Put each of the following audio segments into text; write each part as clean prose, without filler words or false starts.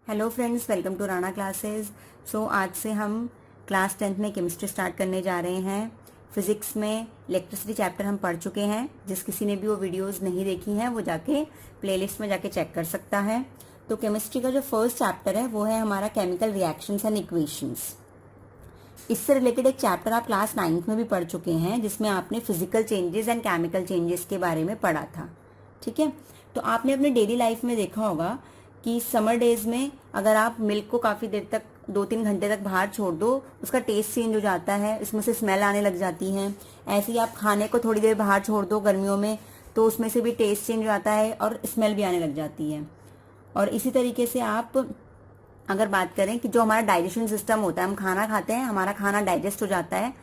Hello friends, welcome to Rana classes. आज से हम क्लास 10th में केमिस्ट्री स्टार्ट करने जा रहे हैं। फिजिक्स में इलेक्ट्रिसिटी चैप्टर हम पढ़ चुके हैं। जिस किसी ने भी वो वीडियोस नहीं देखी हैं वो जाके प्लेलिस्ट में जाके चेक कर सकता है। तो केमिस्ट्री का जो फर्स्ट चैप्टर है वो है हमारा केमिकल रिएक्शंस एंड इक्वेशंस। इससे रिलेटेड एक चैप्टर आप क्लास 9th में भी पढ़ चुके हैं जिसमें आपने physical changes and chemical changes के बारे में पढ़ा था। ठीक है, तो आपने अपने डेली लाइफ में देखा होगा कि समर डेज में अगर आप मिल्क को काफ़ी देर तक 2-3 घंटे तक बाहर छोड़ दो, उसका टेस्ट चेंज हो जाता है, इसमें से स्मेल आने लग जाती है। ऐसे ही आप खाने को थोड़ी देर बाहर छोड़ दो गर्मियों में, तो उसमें से भी टेस्ट चेंज हो जाता है और स्मेल भी आने लग जाती है। और इसी तरीके से आप अगर बात करें कि जो हमारा डाइजेशन सिस्टम होता है, हम खाना खाते हैं, हमारा खाना डाइजेस्ट हो जाता है,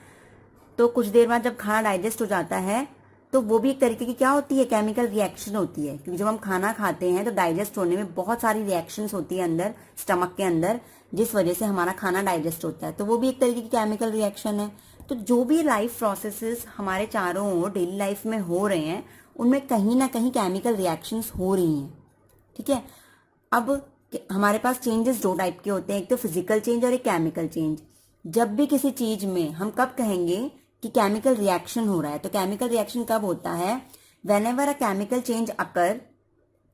तो कुछ देर बाद जब खाना डाइजेस्ट हो जाता है तो वो भी एक तरीके की क्या होती है, केमिकल रिएक्शन होती है। क्योंकि जब हम खाना खाते हैं तो डाइजेस्ट होने में बहुत सारी रिएक्शंस होती है अंदर स्टमक के अंदर, जिस वजह से हमारा खाना डाइजेस्ट होता है, तो वो भी एक तरीके की केमिकल रिएक्शन है। तो जो भी लाइफ प्रोसेसेस हमारे चारों ओर डेली लाइफ में हो रहे हैं उनमें कहीं ना कहीं केमिकल रिएक्शंस हो रही हैं। ठीक है, अब हमारे पास चेंजेस दो टाइप के होते हैं, एक तो फिजिकल चेंज और एक केमिकल चेंज। जब भी किसी चीज में हम कब कहेंगे कि केमिकल रिएक्शन हो रहा है, तो केमिकल रिएक्शन कब होता है, whenever a chemical change occur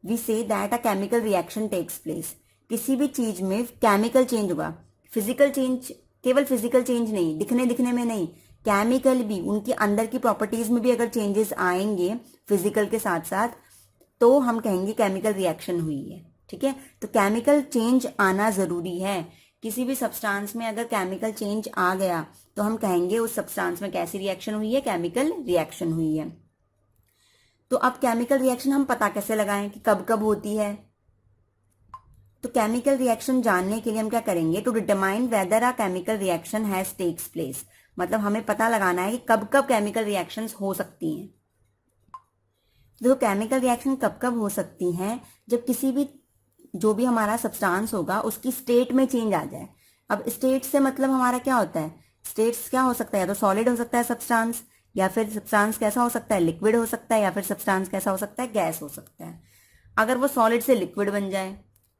we see that a chemical reaction takes place. किसी भी चीज में केमिकल चेंज होगा, फिजिकल चेंज, केवल फिजिकल चेंज नहीं, दिखने दिखने में नहीं, केमिकल भी, उनकी अंदर की प्रॉपर्टीज में भी अगर चेंजेस आएंगे फिजिकल के साथ साथ, तो हम कहेंगे केमिकल रिएक्शन हुई है। ठीक है, तो केमिकल चेंज आना जरूरी है। किसी भी सब्सटेंस में अगर केमिकल चेंज आ गया तो हम कहेंगे उस सब्सटेंस में कैसी रिएक्शन हुई है, केमिकल रिएक्शन हुई है। तो अब केमिकल रिएक्शन हम पता कैसे लगाएं कि कब कब होती है, तो केमिकल रिएक्शन जानने के लिए हम क्या करेंगे, to determine whether a chemical reaction has takes place. मतलब हमें पता लगाना है कि कब कब केमिकल रिएक्शंस हो सकती हैं। देखो, केमिकल रिएक्शन कब कब हो सकती हैं, जब किसी भी जो भी हमारा सब्सटेंस होगा उसकी स्टेट में चेंज आ जाए। अब स्टेट से मतलब हमारा क्या होता है, स्टेट्स क्या हो सकता है, या तो सॉलिड हो सकता है सब्सटेंस, या फिर सब्सटेंस कैसा हो सकता है, लिक्विड हो सकता है, या फिर सब्सटेंस कैसा हो सकता है, गैस हो सकता है। अगर वो सॉलिड से लिक्विड बन जाए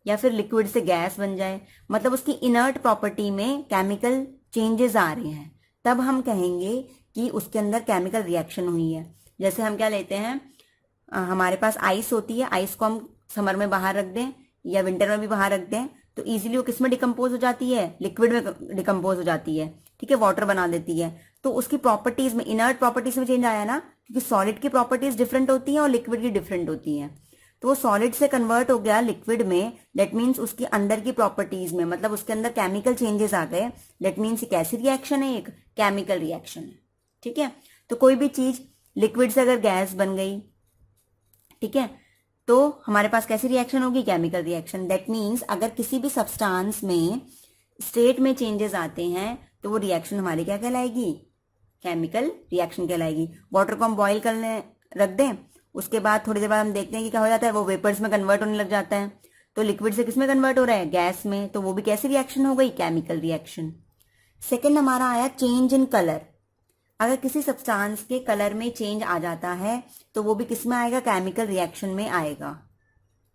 या फिर लिक्विड से गैस बन जाए, मतलब उसकी इनर्ट प्रॉपर्टी में केमिकल चेंजेस आ रहे हैं, तब हम कहेंगे कि उसके अंदर केमिकल रिएक्शन हुई है। जैसे हम क्या लेते हैं, हमारे पास आइस होती है, आइस को हम समर में बाहर रख दें या विंटर में भी बाहर रख दें तो इजीली वो किस में डिकम्पोज हो जाती है, लिक्विड में डिकम्पोज हो जाती है। ठीक है, वाटर बना देती है। तो उसकी प्रॉपर्टीज में, इनर्ट प्रॉपर्टीज में चेंज आया ना, क्योंकि सॉलिड की प्रॉपर्टीज डिफरेंट होती हैं और लिक्विड की डिफरेंट होती हैं। तो वो सॉलिड से कन्वर्ट हो गया लिक्विड में, दैट मीन्स उसकी अंदर की प्रॉपर्टीज में, मतलब उसके अंदर केमिकल चेंजेस आ गए। दैट मीन्स एक ऐसी रिएक्शन है, एक केमिकल रिएक्शन है। ठीक है, तो कोई भी चीज लिक्विड से अगर गैस बन गई, ठीक है, तो हमारे पास कैसी रिएक्शन होगी, केमिकल रिएक्शन। दैट मीन्स अगर किसी भी सब्सटेंस में स्टेट में चेंजेस आते हैं तो वो रिएक्शन हमारी क्या कहलाएगी, केमिकल रिएक्शन कहलाएगी। वाटर को हम बॉईल करने रख दें, उसके बाद थोड़ी देर बाद हम देखते हैं कि क्या हो जाता है, वो वेपर्स में कन्वर्ट होने लग जाता है। तो लिक्विड से किस में कन्वर्ट हो रहा है, गैस में, तो वो भी कैसी रिएक्शन हो गई, केमिकल रिएक्शन। सेकेंड हमारा आया चेंज इन कलर। अगर किसी सब्सटेंस के कलर में चेंज आ जाता है तो वो भी किस में आएगा, केमिकल रिएक्शन में आएगा।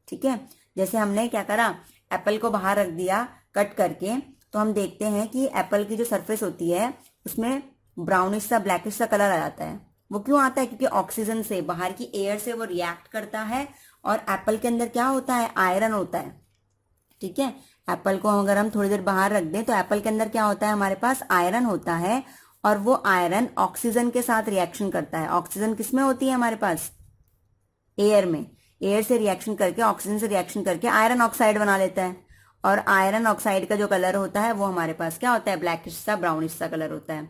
ठीक है, जैसे हमने क्या करा, एप्पल को बाहर रख दिया कट करके, तो हम देखते हैं कि एप्पल की जो सरफेस होती है उसमें ब्राउनिश सा, ब्लैकिश सा कलर आ जाता है। वो क्यों आता है, क्योंकि ऑक्सीजन से, बाहर की एयर से वो रिएक्ट करता है और एप्पल के अंदर क्या होता है, आयरन होता है। ठीक है, एप्पल को अगर हम थोड़ी देर बाहर रख दें तो एप्पल के अंदर क्या होता है, हमारे पास आयरन होता है, और वो आयरन ऑक्सीजन के साथ रिएक्शन करता है। ऑक्सीजन किसमें होती है हमारे पास, एयर में, एयर से रिएक्शन करके, ऑक्सीजन से रिएक्शन करके आयरन ऑक्साइड बना लेता है। और आयरन ऑक्साइड का जो कलर होता है वो हमारे पास क्या होता है, ब्लैकिश सा, ब्राउनिश सा कलर होता है।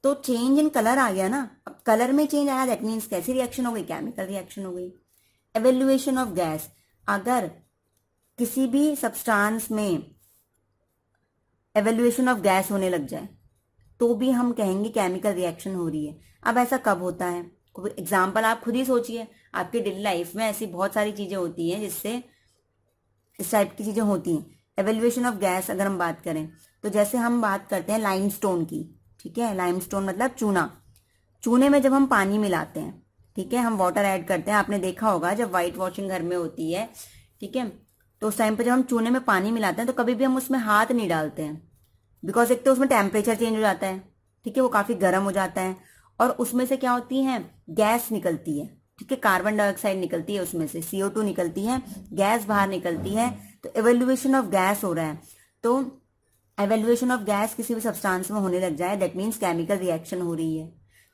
तो चेंज इन कलर आ गया ना, अब कलर में चेंज आया, दैट मीन्स कैसी रिएक्शन हो गई, केमिकल रिएक्शन हो गई। एवेल्युएशन ऑफ गैस, अगर किसी भी सब्सटेंस में एवेल्युएशन ऑफ गैस होने लग जाए तो भी हम कहेंगे केमिकल रिएक्शन हो रही है। अब ऐसा कब होता है, एग्जाम्पल आप खुद ही सोचिए, आपकी डेली लाइफ में ऐसी बहुत सारी चीजें होती हैं जिससे इस टाइप की चीजें होती हैं। एवेल्युएशन ऑफ गैस अगर हम बात करें तो जैसे हम बात करते हैं लाइमस्टोन की। ठीक है, लाइमस्टोन मतलब चूना। चूने में जब हम पानी मिलाते हैं, ठीक है, हम वाटर ऐड करते हैं, आपने देखा होगा जब व्हाइट वॉशिंग घर में होती है, ठीक है, तो उस टाइम पे जब हम चूने में पानी मिलाते हैं तो कभी भी हम उसमें हाथ नहीं डालते हैं, बिकॉज एक तो उसमें टेम्परेचर चेंज हो जाता है, ठीक है, वो काफी गर्म हो जाता है, और उसमें से क्या होती है, गैस निकलती है, ठीक है, कार्बन डाइऑक्साइड निकलती है, उसमें से CO2 निकलती है, गैस बाहर निकलती है। तो एवेल्युएशन ऑफ गैस हो रहा है। तो एवेल्युएशन ऑफ गैस किसी भी सब्सटेंस में होने लग जाए, दैट मीन्स केमिकल रिएक्शन हो रही है।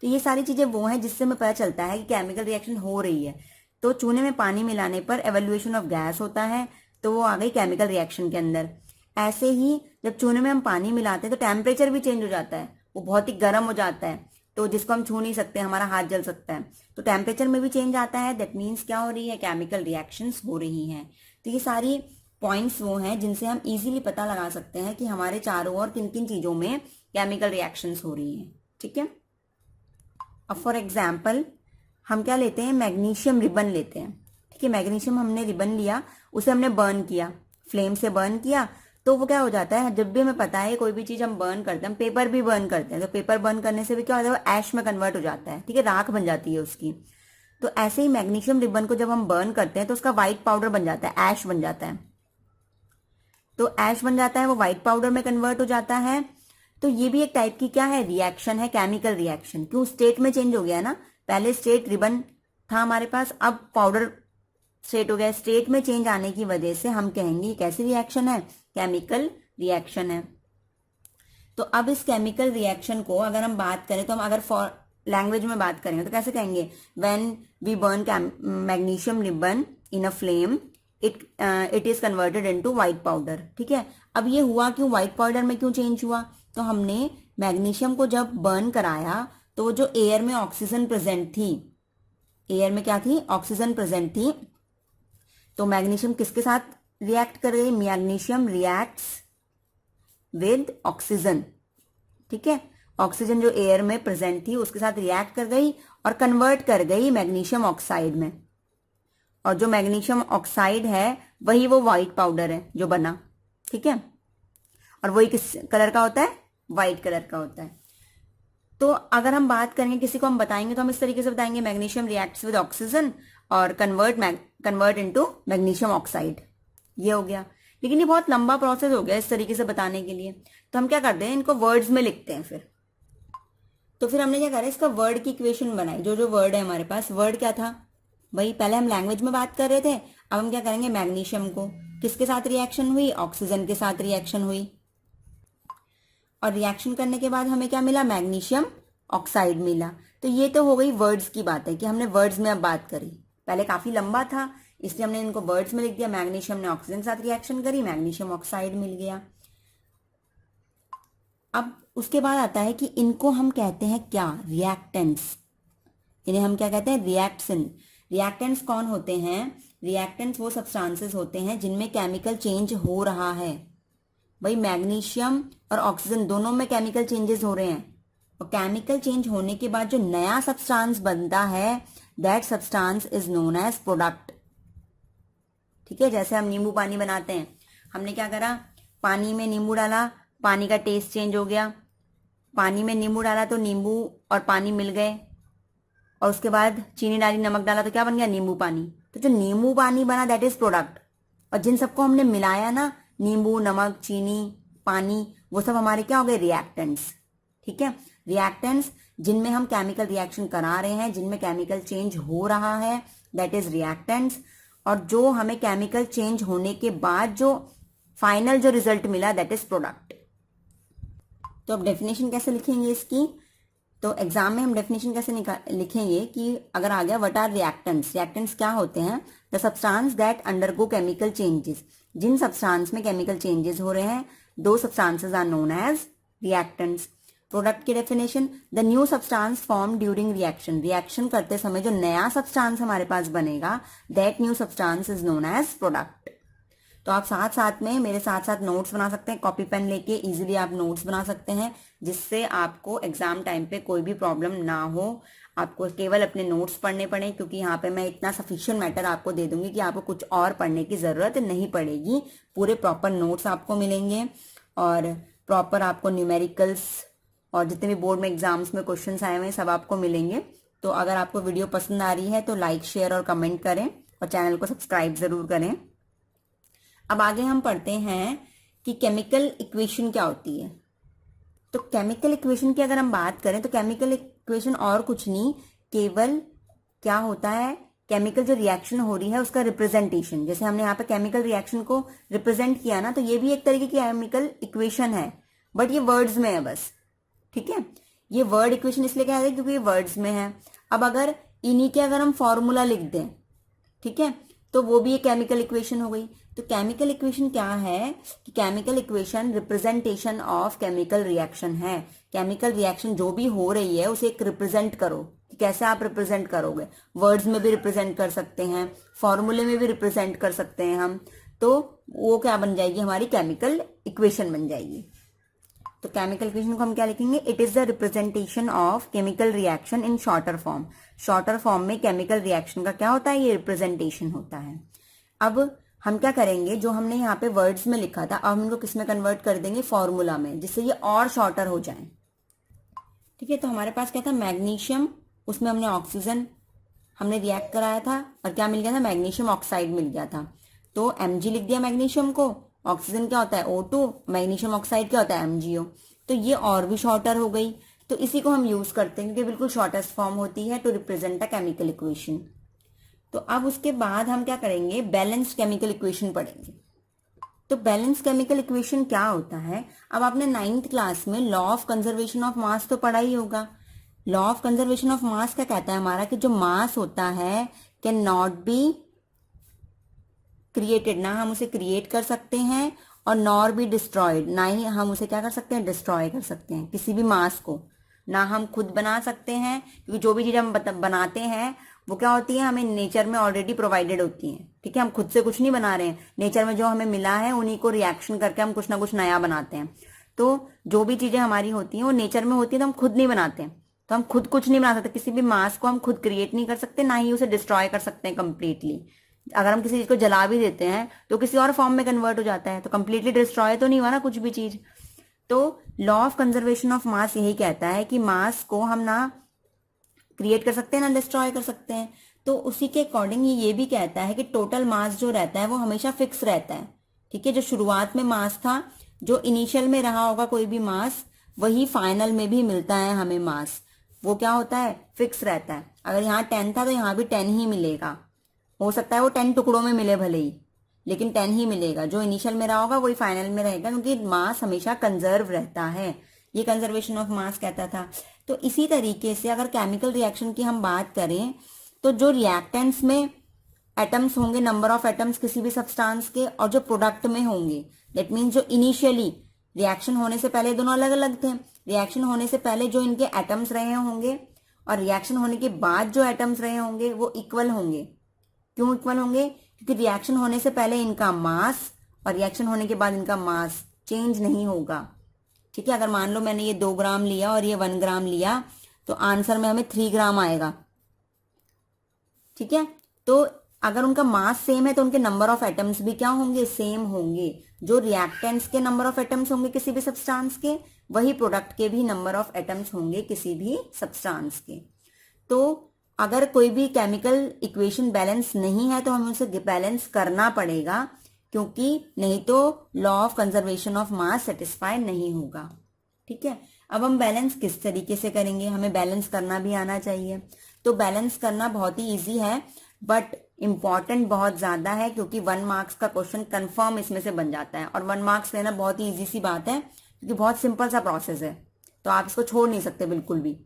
तो ये सारी चीजें वो हैं जिससे हमें पता चलता है कि केमिकल रिएक्शन हो रही है। तो चूने में पानी मिलाने पर एवेल्युएशन ऑफ गैस होता है, तो वो आ गई केमिकल रिएक्शन के अंदर। ऐसे ही जब चूने में हम पानी मिलाते हैं तो टेम्परेचर भी चेंज हो जाता है, वो बहुत ही गर्म हो जाता है, तो जिसको हम छू नहीं सकते, हमारा हाथ जल सकता है। तो टेम्परेचर में भी चेंज आता है, दैट मीन्स क्या हो रही है, केमिकल रिएक्शंस हो रही हैं। तो ये सारी पॉइंट्स वो हैं जिनसे हम इजीली पता लगा सकते हैं कि हमारे चारों ओर किन किन चीजों में केमिकल रिएक्शंस हो रही हैं, ठीक है। अब फॉर एग्जाम्पल हम क्या लेते हैं, मैग्नीशियम रिबन लेते हैं, ठीक है। मैग्नीशियम हमने रिबन लिया, उसे हमने बर्न किया, फ्लेम से बर्न किया, तो वो क्या हो जाता है, जब भी हमें पता है कोई भी चीज हम बर्न करते हैं, हम पेपर भी बर्न करते हैं, तो पेपर बर्न करने से भी क्या होता है, वो ऐश में कन्वर्ट हो जाता है, ठीक है, राख बन जाती है उसकी। तो ऐसे ही मैग्नीशियम रिबन को जब हम बर्न करते हैं तो उसका व्हाइट पाउडर बन जाता है, ऐश बन जाता है। तो ऐश बन जाता है, वो व्हाइट पाउडर में कन्वर्ट हो जाता है। तो ये भी एक टाइप की क्या है, रिएक्शन है, केमिकल रिएक्शन। क्यों, स्टेट में चेंज हो गया ना, पहले स्टेट रिबन था हमारे पास, अब पाउडर स्टेट हो गया। स्टेट में चेंज आने की वजह से हम कहेंगे ये कैसी रिएक्शन है, केमिकल रिएक्शन है। तो अब इस केमिकल रिएक्शन को अगर हम बात करें, तो हम अगर फॉर लैंग्वेज में बात करेंगे तो कैसे कहेंगे, when we burn magnesium ribbon in a flame it is converted into white powder, ठीक है। अब ये हुआ क्यों, व्हाइट पाउडर में क्यों चेंज हुआ, तो हमने मैग्नीशियम को जब बर्न कराया तो जो एयर में ऑक्सीजन प्रेजेंट थी, एयर में क्या थी, ऑक्सीजन प्रेजेंट थी, तो मैग्नीशियम किसके साथ रिएक्ट कर गई, मैग्नीशियम रिएक्ट्स विद ऑक्सीजन, ठीक है। ऑक्सीजन जो एयर में प्रेजेंट थी उसके साथ रिएक्ट कर गई और कन्वर्ट कर गई मैग्नीशियम ऑक्साइड में, और जो मैग्नीशियम ऑक्साइड है वही वो व्हाइट पाउडर है जो बना, ठीक है। और वही किस कलर का होता है, व्हाइट कलर का होता है। तो अगर हम बात करेंगे, किसी को हम बताएंगे तो हम इस तरीके से बताएंगे, मैग्नीशियम रिएक्ट्स विद ऑक्सीजन और कन्वर्ट इनटू मैग्नीशियम ऑक्साइड, ये हो गया। लेकिन ये बहुत लंबा प्रोसेस हो गया इस तरीके से बताने के लिए, तो हम क्या करते हैं, इनको वर्ड्स में लिखते हैं फिर। तो फिर हमने क्या करा, इसका वर्ड की इक्वेशन बनाई। जो जो वर्ड है हमारे पास, वर्ड क्या था भाई, पहले हम लैंग्वेज में बात कर रहे थे, अब हम क्या करेंगे, मैग्नीशियम को किसके साथ रिएक्शन हुई, ऑक्सीजन के साथ रिएक्शन हुई, और रिएक्शन करने के बाद हमें क्या मिला, मैग्नीशियम ऑक्साइड मिला। तो ये तो हो गई वर्ड्स की बात है कि हमने वर्ड्स में अब बात करी, पहले काफी लंबा था इसलिए हमने इनको वर्ड्स में लिख दिया। मैग्नीशियम ने ऑक्सीजन के साथ रिएक्शन करी, मैग्नीशियम ऑक्साइड मिल गया। अब उसके बाद आता है कि इनको हम कहते हैं क्या, रिएक्टेंट्स। इन्हें हम क्या कहते हैं, रिएक्शन। रिएक्टेंट्स कौन होते हैं, रिएक्टेंट्स वो सब्सटेंसेस होते हैं जिनमें केमिकल चेंज हो रहा है। भाई मैग्नीशियम और ऑक्सीजन दोनों में केमिकल चेंजेस हो रहे हैं, और केमिकल चेंज होने के बाद जो नया सब्सटेंस बनता है, that substance is known as product, ठीक है। जैसे हम नींबू पानी बनाते हैं, हमने क्या करा, पानी में नींबू डाला, पानी का टेस्ट चेंज हो गया, पानी में नींबू डाला तो नींबू और पानी मिल गए, और उसके बाद चीनी डाली, नमक डाला, तो क्या बन गया, नींबू पानी। तो जो नींबू पानी बना दैट इज प्रोडक्ट, और जिन सबको हमने मिलाया ना, नींबू, नमक, चीनी, पानी, वो सब हमारे क्या हो गए, रिएक्टेंट्स, ठीक है। रिएक्टेंट्स जिनमें हम केमिकल रिएक्शन करा रहे हैं, जिनमें केमिकल चेंज हो रहा है, दैट इज रिएक्टेंट्स। और जो हमें केमिकल चेंज होने के बाद जो फाइनल जो रिजल्ट मिला, दैट इज प्रोडक्ट। तो अब डेफिनेशन कैसे लिखेंगे इसकी, तो एग्जाम में हम डेफिनेशन कैसे लिखेंगे कि अगर आ गया, व्हाट आर रिएक्टेंट्स, रिएक्टेंट्स क्या होते हैं, the substance that undergo chemical changes, जिन सब्सटेंस में केमिकल चेंजेस हो रहे हैं, दो substances are known as reactants. Product की definition, the new substance form during reaction, reaction करते समय जो नया सब्सटेंस हमारे पास बनेगा, that new substance is known as product. तो आप साथ साथ में मेरे साथ साथ नोट्स बना सकते हैं, कॉपी पेन लेके इजीली आप नोट्स बना सकते हैं, जिससे आपको एग्जाम टाइम पे कोई भी प्रॉब्लम ना हो। आपको केवल अपने नोट्स पढ़ने पड़े, क्योंकि यहाँ पे मैं इतना सफिशिएंट मैटर आपको दे दूंगी कि आपको कुछ और पढ़ने की जरूरत नहीं पड़ेगी। पूरे प्रॉपर नोट्स आपको मिलेंगे, और प्रॉपर आपको न्यूमेरिकल्स और जितने भी बोर्ड में एग्जाम्स में क्वेश्चंस आए हुए हैं सब आपको मिलेंगे। तो अगर आपको वीडियो पसंद आ रही है तो लाइक, शेयर और कमेंट करें, और चैनल को सब्सक्राइब जरूर करें। अब आगे हम पढ़ते हैं कि केमिकल इक्वेशन क्या होती है। तो केमिकल इक्वेशन की अगर हम बात करें तो केमिकल इक्वेशन और कुछ नहीं, केवल क्या होता है, केमिकल जो रिएक्शन हो रही है उसका रिप्रेजेंटेशन। जैसे हमने यहाँ पे केमिकल रिएक्शन को रिप्रेजेंट किया ना, तो ये भी एक तरीके की केमिकल इक्वेशन है, बट ये वर्ड्स में है बस। ठीक है, ये वर्ड इक्वेशन इसलिए कहते हैं क्योंकि ये वर्ड्स में है। अब अगर इन्हीं के अगर हम फॉर्मूला लिख दें, ठीक है, तो वो भी एक केमिकल इक्वेशन हो गई। तो केमिकल इक्वेशन क्या है कि chemical equation representation of chemical reaction है। केमिकल रिएक्शन जो भी हो रही है उसे एक रिप्रेजेंट करो। कैसे आप रिप्रेजेंट करोगे? वर्ड्स में भी रिप्रेजेंट कर सकते हैं, फॉर्मूले में भी रिप्रेजेंट कर सकते हैं हम। तो वो क्या बन जाएगी, हमारी केमिकल इक्वेशन बन जाएगी। तो केमिकल इक्वेशन को हम क्या लिखेंगे? It is the representation of chemical reaction in shorter form. Shorter form में केमिकल रिएक्शन का क्या होता है? ये रिप्रेजेंटेशन होता है। अब हम क्या करेंगे, जो हमने यहाँ पे वर्ड्स में लिखा था, अब हम इनको किस में कन्वर्ट कर देंगे? फॉर्मूला में, जिससे ये और शॉर्टर हो जाए। ठीक है, तो हमारे पास क्या था? मैग्नीशियम, उसमें हमने ऑक्सीजन हमने रिएक्ट कराया था और क्या मिल गया था? मैग्नीशियम ऑक्साइड मिल गया था। तो Mg लिख दिया मैग्नीशियम को, ऑक्सीजन क्या होता है? O2, मैग्नीशियम ऑक्साइड क्या होता है? MgO। तो ये और भी शॉर्टर हो गई। तो इसी को हम यूज करते हैं क्योंकि बिल्कुल शॉर्टेस्ट फॉर्म होती है to represent a chemical equation. तो अब उसके बाद हम क्या करेंगे? बैलेंस्ड केमिकल इक्वेशन पढ़ेंगे। तो बैलेंस केमिकल इक्वेशन क्या होता है? अब आपने 9th क्लास में law of conservation of mass तो पढ़ा ही होगा। Law of conservation of mass क्या कहता है हमारा, कि जो मास होता है कैन नॉट बी क्रिएटेड, ना हम उसे क्रिएट कर सकते हैं और नॉर बी डिस्ट्रॉयड, ना ही हम उसे क्या कर सकते हैं? डिस्ट्रॉय कर सकते हैं। किसी भी मास को ना हम खुद बना सकते हैं, क्योंकि जो भी चीज हम बनाते हैं वो क्या होती है? हमें नेचर में ऑलरेडी प्रोवाइडेड होती हैं। ठीक है, हम खुद से कुछ नहीं बना रहे हैं, नेचर में जो हमें मिला है उन्हीं को रिएक्शन करके हम कुछ ना कुछ नया बनाते हैं। तो जो भी चीजें हमारी होती हैं वो नेचर में होती है, तो हम खुद नहीं बनाते हैं। तो हम खुद कुछ नहीं बना सकते, किसी भी मास को हम खुद क्रिएट नहीं कर सकते, ना ही उसे डिस्ट्रॉय कर सकते हैं कंप्लीटली। अगर हम किसी चीज को जला भी देते हैं तो किसी और फॉर्म में कन्वर्ट हो जाता है, तो कंप्लीटली डिस्ट्रॉय तो नहीं हुआ ना कुछ भी चीज। तो law of conservation of mass यही कहता है कि मास को हम ना क्रिएट कर सकते हैं ना डिस्ट्रॉय कर सकते हैं। तो उसी के अकॉर्डिंग ये भी कहता है कि टोटल मास जो रहता है वो हमेशा फिक्स रहता है। ठीक है, जो शुरुआत में मास था, जो इनिशियल में रहा होगा कोई भी मास, वही फाइनल में भी मिलता है हमें मास। वो क्या होता है? फिक्स रहता है। अगर यहाँ 10 था तो यहाँ भी 10 ही मिलेगा। हो सकता है वो 10 टुकड़ों में मिले भले ही, लेकिन 10 ही मिलेगा। जो इनिशियल में रहा होगा वही फाइनल में रहेगा, क्योंकि मास हमेशा कंजर्व रहता है। ये कंजर्वेशन ऑफ मास कहता था। तो इसी तरीके से अगर केमिकल रिएक्शन की हम बात करें, तो जो रिएक्टेंट्स में एटम्स होंगे, नंबर ऑफ एटम्स किसी भी सब्सटेंस के, और जो प्रोडक्ट में होंगे, दैट मीन्स जो इनिशियली रिएक्शन होने से पहले दोनों अलग अलग थे, रिएक्शन होने से पहले जो इनके एटम्स रहे होंगे और रिएक्शन होने के बाद जो एटम्स रहे होंगे वो इक्वल होंगे। क्यों इक्वल होंगे? क्योंकि रिएक्शन होने से पहले इनका मास और रिएक्शन होने के बाद इनका मास चेंज नहीं होगा। ठीक है, अगर मान लो मैंने ये 2 ग्राम लिया और ये 1 ग्राम लिया, तो आंसर में हमें 3 ग्राम आएगा। ठीक है, तो अगर उनका मास सेम है तो उनके नंबर ऑफ एटम्स भी क्या होंगे? सेम होंगे। जो रिएक्टेंट्स के नंबर ऑफ एटम्स होंगे किसी भी सब्सटेंस के, वही प्रोडक्ट के भी नंबर ऑफ एटम्स होंगे किसी भी सब्सटेंस के। तो अगर कोई भी केमिकल इक्वेशन बैलेंस नहीं है तो हमें उसे बैलेंस करना पड़ेगा, क्योंकि नहीं तो law of conservation of mass satisfy नहीं होगा। ठीक है, अब हम बैलेंस किस तरीके से करेंगे? हमें बैलेंस करना भी आना चाहिए। तो बैलेंस करना बहुत ही इजी है, बट इंपॉर्टेंट बहुत ज्यादा है, क्योंकि 1 मार्क्स का क्वेश्चन कंफर्म इसमें से बन जाता है। और 1 मार्क्स लेना बहुत ही इजी सी बात है, क्योंकि बहुत सिंपल सा प्रोसेस है, तो आप इसको छोड़ नहीं सकते बिल्कुल भी।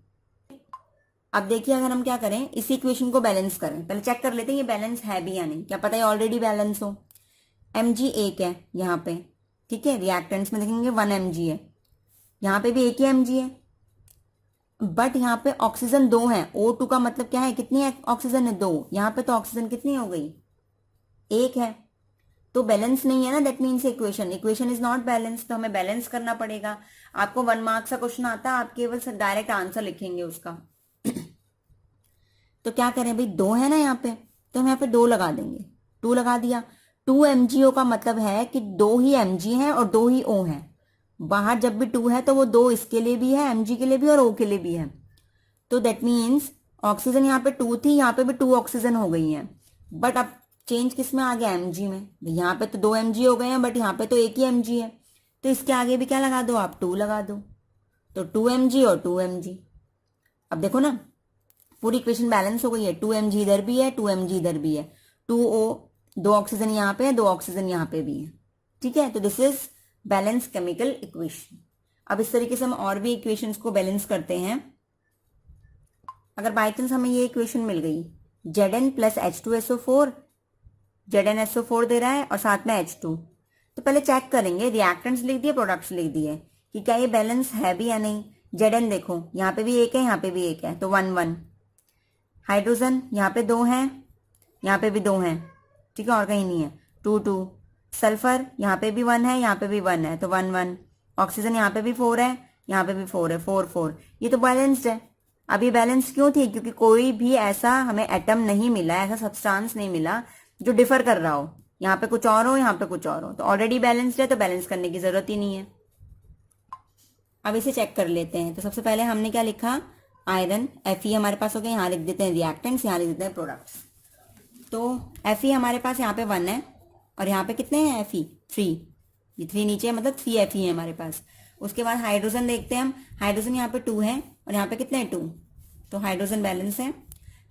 अब देखिए, अगर हम क्या करें, इसी इक्वेशन को बैलेंस करें, पहले चेक कर लेते हैं ये बैलेंस है भी या नहीं। क्या पता है ऑलरेडी बैलेंस हो। Mg एक है यहाँ पे, ठीक है, रिएक्टेंट्स में देखेंगे 1 mg है, यहाँ पे भी एक ही mg है, बट यहाँ पे ऑक्सीजन 2 है। O2 का मतलब क्या है? कितनी है ऑक्सीजन है? 2। यहाँ पे तो ऑक्सीजन कितनी हो गई? 1 है। तो बैलेंस नहीं है ना, that means equation is not balance. तो हमें बैलेंस करना पड़ेगा। आपको 1 मार्क्स का क्वेश्चन आता है, आप केवल डायरेक्ट आंसर लिखेंगे उसका। तो क्या करें भाई, 2 है ना यहाँ पे, तो हम यहाँ पे 2 लगा देंगे। 2 लगा दिया। 2 MgO का मतलब है कि 2 ही Mg है और 2 ही O है। बाहर जब भी 2 है तो वो 2 इसके लिए भी है, Mg के लिए भी और O के लिए भी है। तो दैट मीन्स ऑक्सीजन यहाँ पे 2 थी, यहाँ पे भी 2 ऑक्सीजन हो गई है। बट अब चेंज किस में आ गया, mg में। यहाँ पे तो 2 mg हो गए हैं, बट यहाँ पे तो एक ही mg है, तो इसके आगे भी क्या लगा दो आप, 2 लगा दो, तो 2 mg और 2 mg। अब देखो ना, पूरी इक्वेशन बैलेंस हो गई है, 2 mg इधर भी है, 2 mg इधर भी है, 2O, 2 ऑक्सीजन यहाँ पे है, 2 ऑक्सीजन यहाँ पे भी है, ठीक है। तो this is balance chemical equation. अब इस तरीके से हम और भी इक्वेशंस को बैलेंस करते हैं। अगर बाई चांस हमें ये इक्वेशन मिल गई, Zn प्लस H2SO4, ZnSO4 दे रहा है और साथ में H2, तो पहले चेक करेंगे, रिएक्टेंट्स लिख दिए, प्रोडक्ट्स लिख दिए, कि क्या ये बैलेंस है भी या नहीं। Zn देखो, यहाँ पे भी एक है, यहाँ पे भी एक है, तो 1 1। हाइड्रोजन यहाँ पे 2 हैं, यहाँ पे भी 2 हैं, ठीक है, और कहीं नहीं है, 2 2। सल्फर यहाँ पे भी 1 है, यहाँ पे भी 1 है, तो 1 1। ऑक्सीजन यहाँ पे भी 4 है, यहाँ पे भी 4 है, 4 4। ये तो बैलेंस्ड है। अब ये बैलेंस क्यों थी, क्योंकि कोई भी ऐसा हमें एटम नहीं मिला, ऐसा सब्सटेंस नहीं मिला जो डिफर कर रहा हो, यहाँ पे कुछ और हो, यहाँ पे कुछ और हो, तो ऑलरेडी बैलेंस्ड है, तो बैलेंस करने की जरूरत ही नहीं है। अब इसे चेक कर लेते हैं। तो सबसे पहले हमने क्या लिखा, आयरन, Fe हमारे पास हो गया, यहाँ लिख देते हैं रिएक्टेंट्स, यहाँ लिख देते हैं प्रोडक्ट्स। तो Fe हमारे पास यहाँ पे 1 है, और यहाँ पे कितने हैं Fe, 3, ये 3 नीचे है, मतलब 3 Fe है हमारे पास। उसके बाद हाइड्रोजन देखते हैं हम, हाइड्रोजन यहाँ पे 2 है, और यहाँ पे कितने हैं, 2, तो हाइड्रोजन बैलेंस है।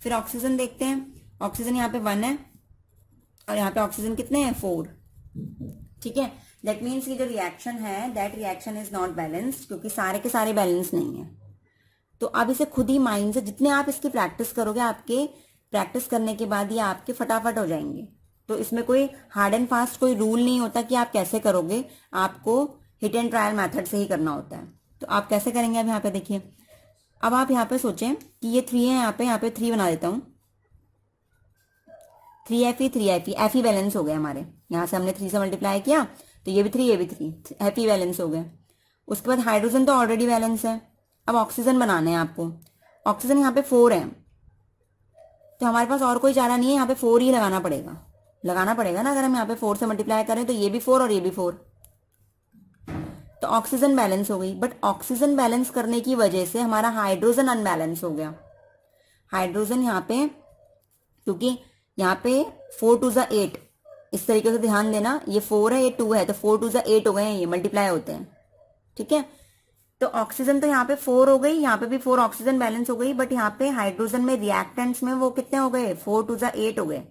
फिर ऑक्सीजन देखते हैं, ऑक्सीजन यहाँ पे 1 है, और यहाँ पे ऑक्सीजन कितने हैं, 4, ठीक है। दैट मीन्स ये जो रिएक्शन है, that reaction is not balanced, क्योंकि सारे के सारे बैलेंस नहीं है। तो अब इसे खुद ही माइंड से, जितने आप इसकी प्रैक्टिस करोगे, आपके प्रैक्टिस करने के बाद ये आपके फटाफट हो जाएंगे। तो इसमें कोई हार्ड एंड फास्ट कोई रूल नहीं होता कि आप कैसे करोगे, आपको हिट एंड ट्रायल मेथड से ही करना होता है। तो आप कैसे करेंगे, अब यहाँ पे देखिए, अब आप यहाँ पे सोचें कि ये 3 है, यहाँ पे 3 बना देता हूँ, 3Fe 3Fe, Fe बैलेंस हो गए हमारे, यहाँ से हमने 3 से मल्टीप्लाई किया, तो ये भी 3, ये भी 3, Fe बैलेंस हो गए। उसके बाद हाइड्रोजन तो ऑलरेडी बैलेंस है। अब ऑक्सीजन बनाना है आपको, ऑक्सीजन यहाँ पे 4 है, तो हमारे पास और कोई चारा नहीं है, यहाँ पे 4 ही लगाना पड़ेगा ना। अगर हम यहाँ पे 4 से मल्टीप्लाई करें तो ये भी 4 और ये भी 4, तो ऑक्सीजन बैलेंस हो गई। बट ऑक्सीजन बैलेंस करने की वजह से हमारा हाइड्रोजन अनबैलेंस हो गया। हाइड्रोजन यहाँ पे, क्योंकि यहाँ पे 4 2 8, इस तरीके से ध्यान देना, ये 4 है, ये 2 है, तो 4 2 8 हो गए हैं, ये मल्टीप्लाई होते हैं, ठीक है। तो ऑक्सीजन तो यहाँ पे 4 हो गई, यहाँ पे भी 4, ऑक्सीजन बैलेंस हो गई, बट यहाँ पे हाइड्रोजन में रिएक्टेंट्स में वो कितने हो गए, 4 2 8 हो गए,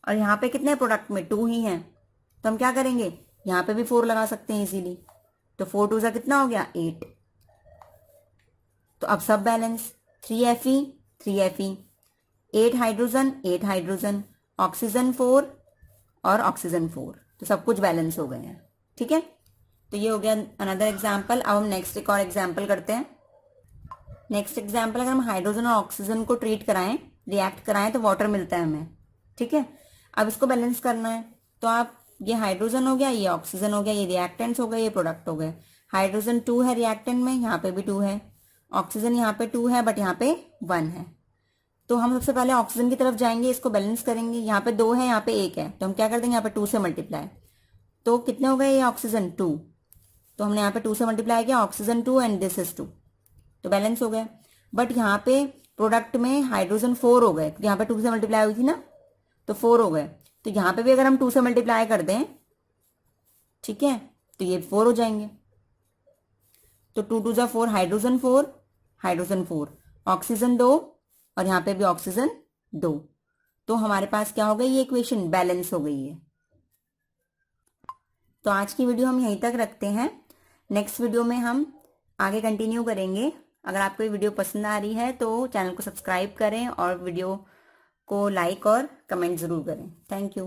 और यहाँ पे कितने प्रोडक्ट में 2 ही हैं, तो हम क्या करेंगे, यहाँ पे भी 4 लगा सकते हैं इजीली, तो 4 2 कितना हो गया, 8। तो अब सब balance, 3Fe 3Fe, 8 hydrogen, oxygen 4 और ऑक्सीजन 4, तो सब कुछ बैलेंस हो गए हैं, ठीक है। तो ये हो गया अनदर एग्जाम्पल। अब हम नेक्स्ट एक और एग्जाम्पल करते हैं। नेक्स्ट एग्जाम्पल, अगर हम हाइड्रोजन और ऑक्सीजन को ट्रीट कराएं, रिएक्ट कराएं, तो वाटर मिलता है हमें, ठीक है। अब इसको बैलेंस करना है, तो आप, ये हाइड्रोजन हो गया, ये ऑक्सीजन हो गया, ये रिएक्टेंट्स हो गए, ये प्रोडक्ट हो गए। हाइड्रोजन 2 है रिएक्टेंट में, यहाँ पे भी 2 है, ऑक्सीजन यहाँ पे 2 है, बट यहाँ पे 1 है। तो हम सबसे पहले ऑक्सीजन की तरफ जाएंगे, इसको बैलेंस करेंगे। यहाँ पे 2 है, यहाँ पे 1 है, तो हम क्या कर देंगे, यहाँ पे 2 से मल्टीप्लाई, तो कितने हो गए ये ऑक्सीजन 2, तो हमने यहाँ पे 2 से मल्टीप्लाई किया, ऑक्सीजन 2 एंड दिस इज 2, तो बैलेंस हो गए। बट यहाँ पे प्रोडक्ट में हाइड्रोजन 4 हो गए, यहाँ पे 2 से मल्टीप्लाई हुई थी ना, तो 4 हो गए। तो यहाँ पे भी अगर हम 2 से मल्टीप्लाई कर दें, ठीक है, तो ये 4 हो जाएंगे। तो 2 2 4, हाइड्रोजन 4, ऑक्सीजन 2, और यहाँ पे भी ऑक्सीजन 2, तो हमारे पास क्या हो गई, ये इक्वेशन बैलेंस हो गई है। तो आज की वीडियो हम यहीं तक रखते हैं। नेक्स्ट वीडियो में हम आगे कंटिन्यू करेंगे। अगर आपको ये वीडियो पसंद आ रही है तो चैनल को सब्सक्राइब करें और वीडियो को लाइक और कमेंट ज़रूर करें। Thank you.